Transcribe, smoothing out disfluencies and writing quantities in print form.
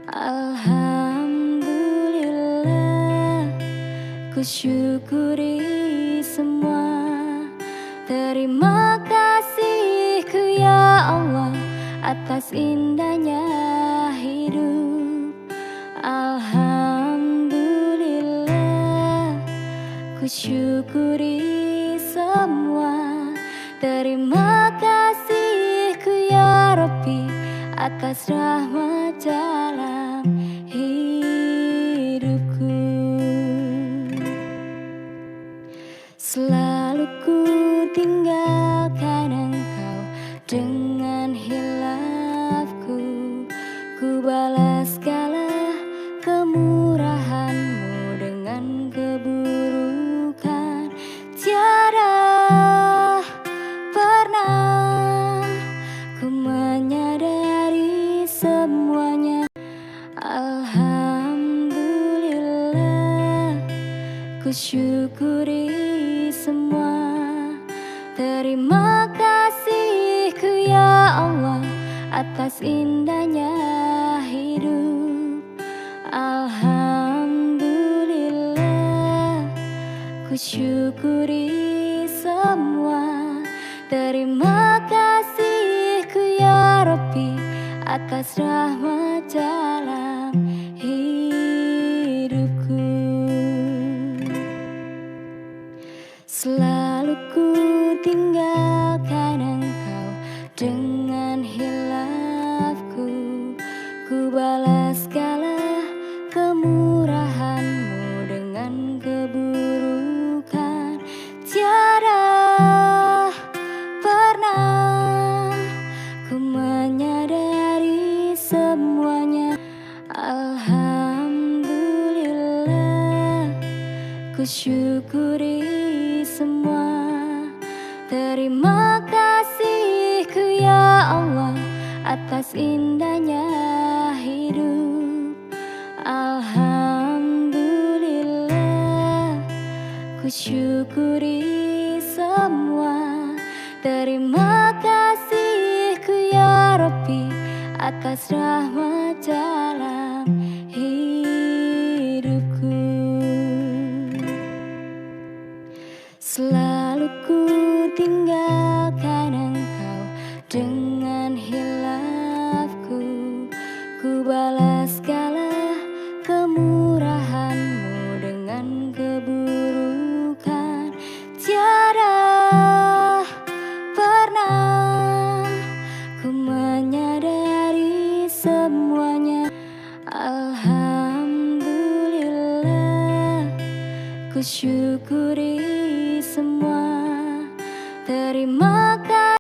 Alhamdulillah, ku syukuri semua. Terima kasihku ya Allah atas indahnya hidup. Alhamdulillah, ku syukuri semua. Terima kasihku ya Rabbi atas rahmat dalam hidupku. Selalu ku tinggalkan Engkau dengan hilafku. Ku balas segala kemurahan-Mu dengan keburukan. Tiada pernah ku menyadari semuanya. Alhamdulillah, ku syukuri semua. Terima kasihku ya Allah atas indahnya hidup. Alhamdulillah, ku syukuri semua. Terima kasihku ya Rabbi atas rahmat dalam hidupku. Selalu ku tinggalkan Engkau dengan hilafku. Ku balas segala kemurahan-Mu dengan keburukan. Tiada pernah ku menyadari semuanya. Alhamdulillah, ku syukuri semua. Terima kasihku ya Allah atas indahnya hidup. Alhamdulillah, ku syukuri semua. Terima kasihku ya Rabbi atas rahmat dalam hidupku. Selalu ku tinggalkan Engkau dengan hilafku. Ku balas segala kemurahan-Mu dengan keburukan. Tiada pernah ku menyadari semuanya. Alhamdulillah, ku syukuri semua.